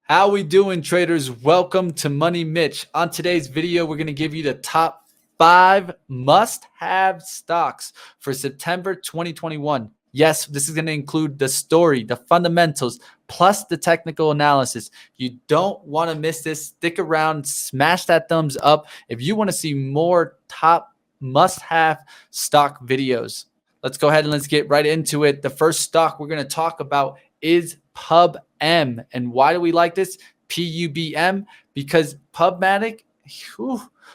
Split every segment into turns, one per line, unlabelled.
How we doing, traders? Welcome to Money Mitch. On today's video, we're going to give you the top 5 must-have stocks for September 2021. Yes, this is going to include the story, the fundamentals, plus the technical analysis. You don't want to miss this. Stick around, smash that thumbs up if you want to see more top must-have stock videos. Let's go ahead and let's get right into it. The first stock we're going to talk about is PubM. And why do we like this? PUBM, because Pubmatic,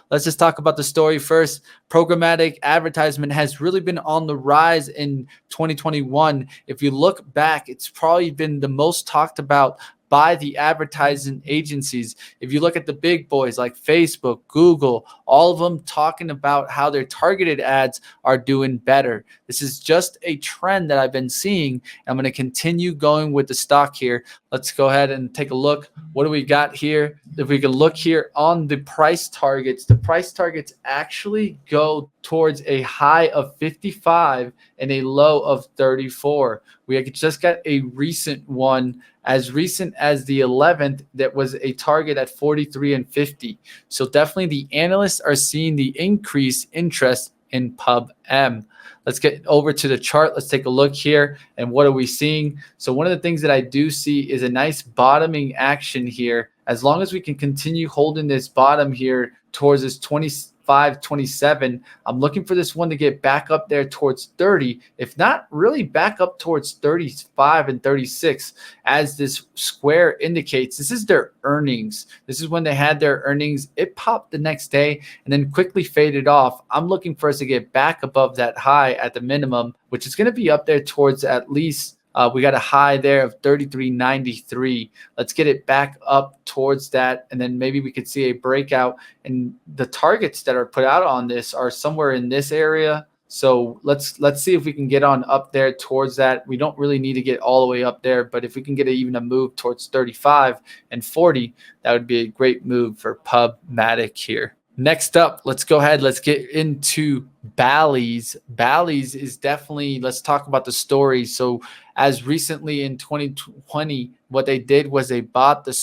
let's just talk about the story first. Programmatic advertisement has really been on the rise in 2021. If you look back, it's probably been the most talked about by the advertising agencies. If you look at the big boys like Facebook, Google, all of them talking about how their targeted ads are doing better. This is just a trend that I've been seeing. I'm going to continue going with the stock here. Let's go ahead and take a look. What do we got here? If we can look here on the price targets, the price targets actually go towards a high of 55 and a low of 34. We just got a recent one as recent as the 11th that was a target at 43 and 50. So definitely the analysts are seeing the increased interest in PubM. Let's get over to the chart. Let's take a look here. And what are we seeing? So one of the things that I do see is a nice bottoming action here. As long as we can continue holding this bottom here towards this 25.27, I'm looking for this one to get back up there towards 30, if not really back up towards 35 and 36. As this square indicates, this is their earnings. This is when they had their earnings. It popped the next day and then quickly faded off. I'm looking for us to get back above that high at the minimum, which is going to be up there towards at least we got a high there of 33.93. Let's get it back up towards that, and then maybe we could see a breakout. And the targets that are put out on this are somewhere in this area. So let's see if we can get on up there towards that. We don't really need to get all the way up there, but if we can get even a move towards 35 and 40, that would be a great move for Pubmatic here. Next up, let's go ahead. Let's get into Bally's. Bally's is definitely, let's talk about the story. So as recently in 2020, what they did was they bought the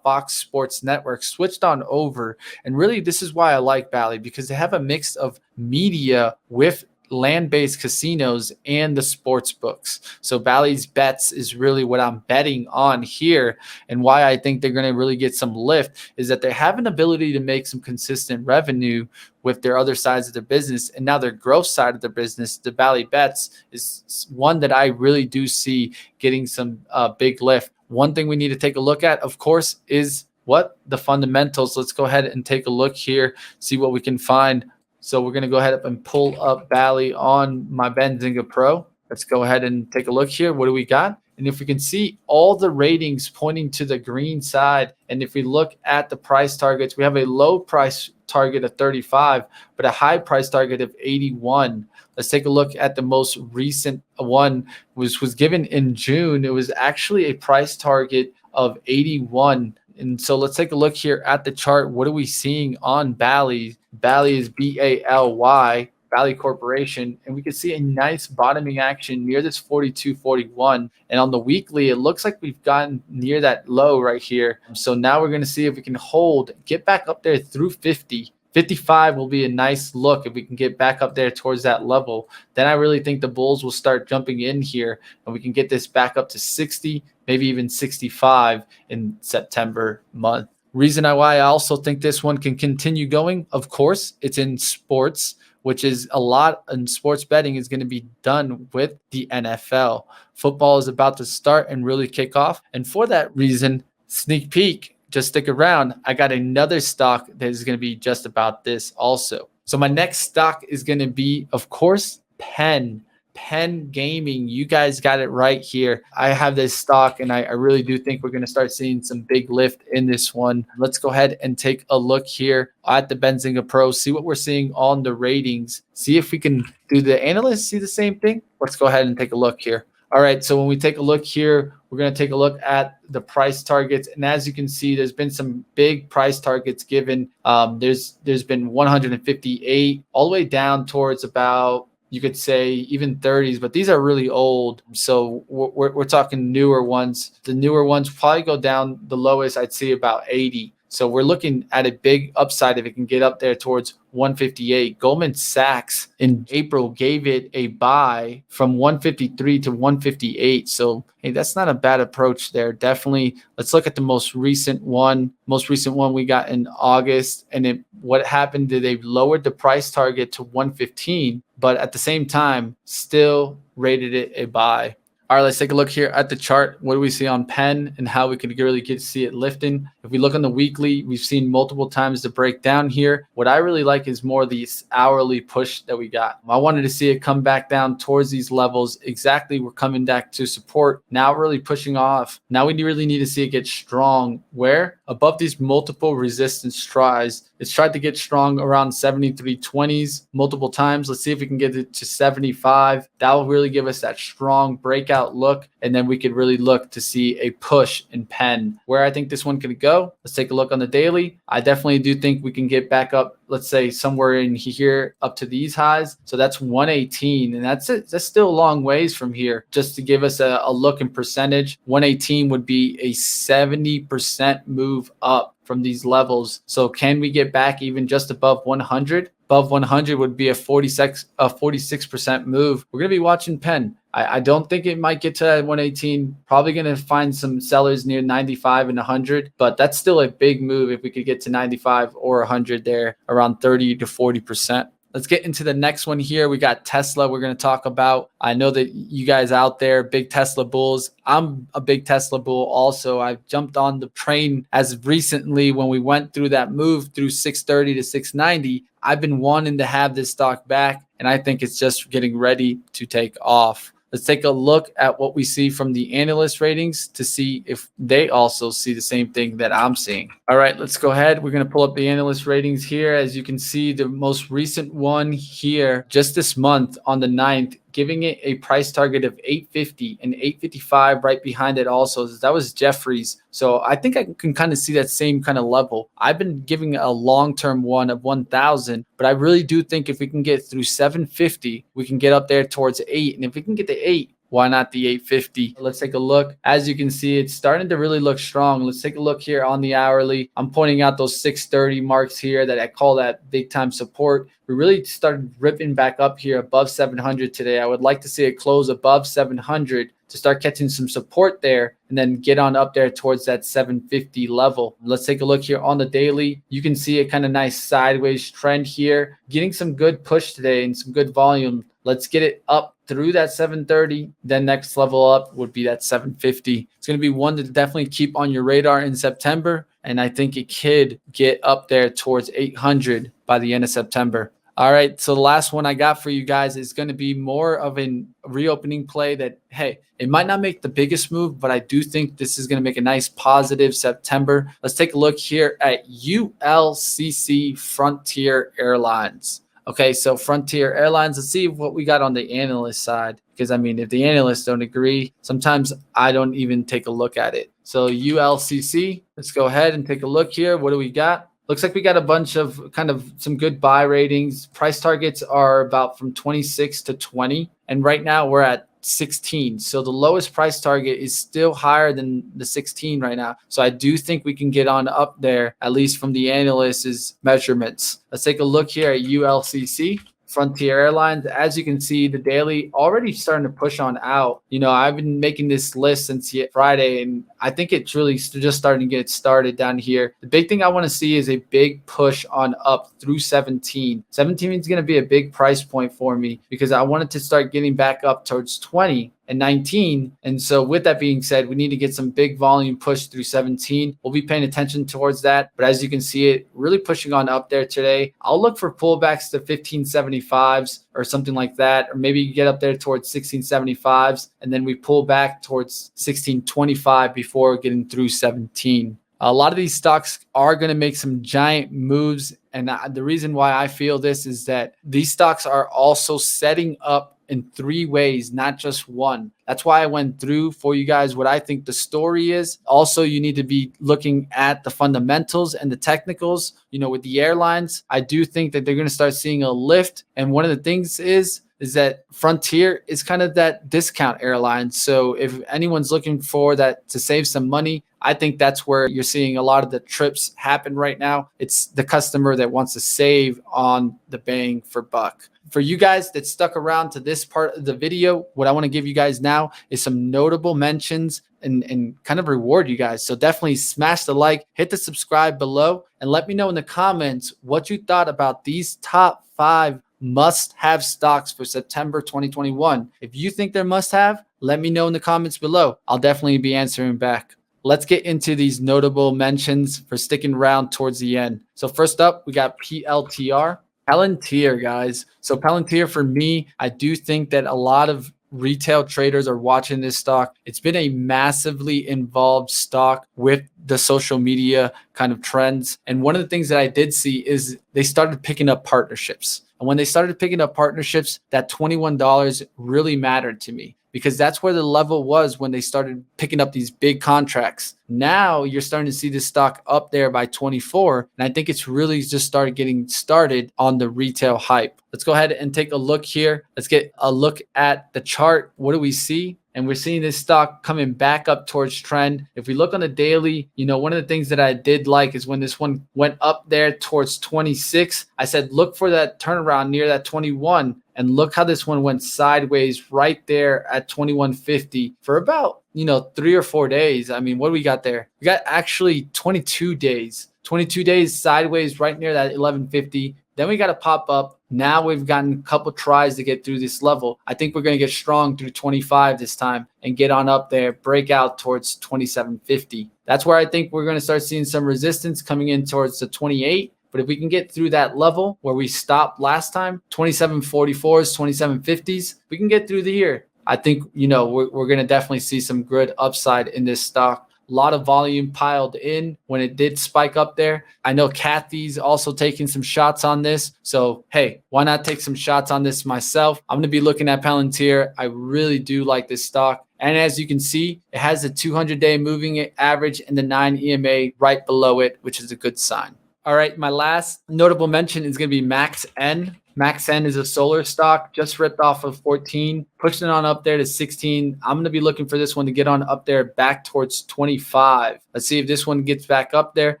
Fox Sports Network, switched on over. And really, this is why I like Bally, because they have a mix of media with land-based casinos and the sports books. So Bally's Bets is really what I'm betting on here, and why I think they're going to really get some lift is that they have an ability to make some consistent revenue with their other sides of their business, and now their growth side of their business, the Bally Bets, is one that I really do see getting some big lift. One thing we need to take a look at, of course, is what the fundamentals. Let's go ahead and take a look here, see what we can find. So we're going to go ahead and pull up Bally on my Benzinga Pro. Let's go ahead and take a look here. What do we got? And if we can see all the ratings pointing to the green side, and if we look at the price targets, we have a low price target of 35, but a high price target of 81. Let's take a look at the most recent one, was given in June. It was actually a price target of 81. And so let's take a look here at the chart. What are we seeing on Bally? Bally is BALY, Bally Corporation, and we can see a nice bottoming action near this 42.41. And on the weekly, it looks like we've gotten near that low right here. So now we're going to see if we can hold, get back up there through 50. 55 will be a nice look if we can get back up there towards that level. Then I really think the bulls will start jumping in here, and we can get this back up to 60, maybe even 65 in September month. Reason why I also think this one can continue going, of course, it's in sports, which is a lot in sports betting is going to be done with the NFL. Football is about to start and really kick off. And for that reason, sneak peek, just stick around. I got another stock that is going to be just about this also. So my next stock is going to be, of course, Penn. Penn Gaming. You guys got it right here. I have this stock, and I really do think we're going to start seeing some big lift in this one. Let's go ahead and take a look here at the Benzinga Pro, see what we're seeing on the ratings, see if we can do the analysts see the same thing. Let's go ahead and take a look here. All right, so when we take a look here, we're going to take a look at the price targets. And as you can see, there's been some big price targets given. There's been 158 all the way down towards about you could say even 30s, but these are really old. So we're talking newer ones. The newer ones probably go down the lowest, I'd see about 80. So we're looking at a big upside if it can get up there towards 158. Goldman Sachs in April gave it a buy from 153 to 158. So, hey, that's not a bad approach there. Definitely. Let's look at the most recent one. Most recent one we got in August. And what happened? They lowered the price target to 115, but at the same time, still rated it a buy. All right, let's take a look here at the chart. What do we see on Penn and how we can really get to see it lifting? If we look on the weekly, we've seen multiple times the breakdown here. What I really like is more the hourly push that we got. I wanted to see it come back down towards these levels. Exactly, we're coming back to support. Now really pushing off. Now we really need to see it get strong. Where? Above these multiple resistance tries. It's tried to get strong around 73.20s multiple times. Let's see if we can get it to 75. That will really give us that strong breakout look. And then we could really look to see a push in Penn. Where I think this one could go, let's take a look on the daily. I definitely do think we can get back up, let's say somewhere in here up to these highs. So that's 118. And that's it. That's still a long ways from here. Just to give us a look in percentage, 118 would be a 70% move up from these levels. So can we get back even just above 100? Above 100 would be a 46% move. We're going to be watching Penn. I don't think it might get to 118. Probably going to find some sellers near 95 and 100, but that's still a big move if we could get to 95 or 100 there, around 30 to 40%. Let's get into the next one here. We got Tesla we're going to talk about. I know that you guys out there, big Tesla bulls. I'm a big Tesla bull also. I've jumped on the train as recently when we went through that move through 630 to 690. I've been wanting to have this stock back, and I think it's just getting ready to take off. Let's take a look at what we see from the analyst ratings to see if they also see the same thing that I'm seeing. All right, let's go ahead. We're going to pull up the analyst ratings here. As you can see, the most recent one here just this month on the 9th, giving it a price target of 850 and 855 right behind it also. That was Jeffries. So I think I can kind of see that same kind of level. I've been giving a long-term one of 1,000, but I really do think if we can get through 750, we can get up there towards 8. And if we can get to 8, why not the 850? Let's take a look. As you can see, it's starting to really look strong. Let's take a look here on the hourly. I'm pointing out those 630 marks here that I call that big time support. We really started ripping back up here above 700 today. I would like to see it close above 700 to start catching some support there and then get on up there towards that 750 level. Let's take a look here on the daily. You can see a kind of nice sideways trend here, getting some good push today and some good volume. Let's get it up through that 730. Then next level up would be that 750. It's going to be one to definitely keep on your radar in September. And I think it could get up there towards 800 by the end of September. All right, so the last one I got for you guys is going to be more of a reopening play that, hey, it might not make the biggest move, but I do think this is going to make a nice positive September. Let's take a look here at ULCC Frontier Airlines. Okay, so Frontier Airlines, let's see what we got on the analyst side. Because, I mean, if the analysts don't agree, sometimes I don't even take a look at it. So ULCC, let's go ahead and take a look here. What do we got? Looks like we got a bunch of kind of some good buy ratings. Price targets are about from 26 to 20. And right now we're at 16. So the lowest price target is still higher than the 16 right now. So I do think we can get on up there, at least from the analysts' measurements. Let's take a look here at ULCC. Frontier Airlines, as you can see, the daily already starting to push on out. You know, I've been making this list since Friday, and I think it's really just starting to get started down here. The big thing I want to see is a big push on up through 17. 17 is going to be a big price point for me because I wanted to start getting back up towards 20 and 19. And so with that being said, we need to get some big volume push through 17. We'll be paying attention towards that. But as you can see it really pushing on up there today. I'll look for pullbacks to 1575s or something like that. Or maybe you get up there towards 1675s and then we pull back towards 1625 before getting through 17. A lot of these stocks are going to make some giant moves. And the reason why I feel this is that these stocks are also setting up in three ways, not just one. That's why I went through for you guys what I think the story is. Also, you need to be looking at the fundamentals and the technicals. You know, with the airlines, I do think that they're going to start seeing a lift. And one of the things is is that Frontier is kind of that discount airline. So if anyone's looking for that to save some money, I think that's where you're seeing a lot of the trips happen right now. It's the customer that wants to save on the bang for buck. For you guys that stuck around to this part of the video, what I want to give you guys now is some notable mentions and kind of reward you guys. So definitely smash the like, hit the subscribe below, and let me know in the comments what you thought about these top 5 must-have stocks for September 2021. If you think they're must-have, let me know in the comments below. I'll definitely be answering back. Let's get into these notable mentions for sticking around towards the end. So first up, we got PLTR. Palantir, guys. So Palantir, for me, I do think that a lot of retail traders are watching this stock. It's been a massively involved stock with the social media kind of trends. And one of the things that I did see is they started picking up partnerships. And when they started picking up partnerships, that $21 really mattered to me, because that's where the level was when they started picking up these big contracts. Now you're starting to see this stock up there by 24. And I think it's really just started getting started on the retail hype. Let's go ahead and take a look here. Let's get a look at the chart. What do we see? And we're seeing this stock coming back up towards trend. If we look on the daily, one of the things that I did like is when this one went up there towards 26, I said, look for that turnaround near that 21. And look how this one went sideways right there at 21.50 for about, 3 or 4 days. I mean, what do we got there? We got actually 22 days. 22 days sideways right near that 11.50. Then we got to pop up. Now we've gotten a couple tries to get through this level. I think we're going to get strong through 25 this time and get on up there, break out towards 27.50. That's where I think we're going to start seeing some resistance coming in towards the 28. But if we can get through that level where we stopped last time, 27.44s, 27.50s, we can get through the year. I think, we're going to definitely see some good upside in this stock. A lot of volume piled in when it did spike up there. I know Kathy's also taking some shots on this. So, hey, why not take some shots on this myself? I'm going to be looking at Palantir. I really do like this stock. And as you can see, it has a 200-day moving average and the 9 EMA right below it, which is a good sign. All right, my last notable mention is going to be MaxN. MaxN is a solar stock, just ripped off of 14, pushing it on up there to 16. I'm going to be looking for this one to get on up there back towards 25. Let's see if this one gets back up there.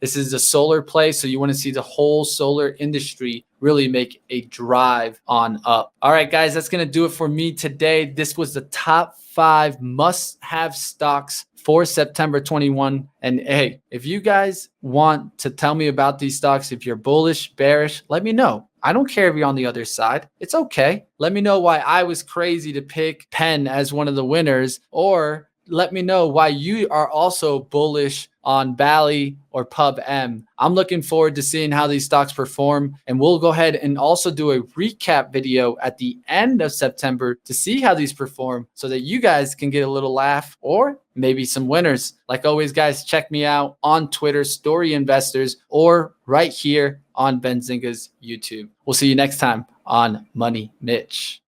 This is a solar play, so you want to see the whole solar industry really make a drive on up. All right, guys, that's going to do it for me today. This was the top 5 must-have stocks for September 21. And hey, if you guys want to tell me about these stocks, if you're bullish, bearish, let me know. I don't care if you're on the other side. It's okay. Let me know why I was crazy to pick Penn as one of the winners, or let me know why you are also bullish on Bally or PubM. I'm looking forward to seeing how these stocks perform, and we'll go ahead and also do a recap video at the end of September to see how these perform so that you guys can get a little laugh or maybe some winners. Like always, guys, check me out on Twitter, Story Investors, or right here on Benzinga's YouTube. We'll see you next time on Money Mitch.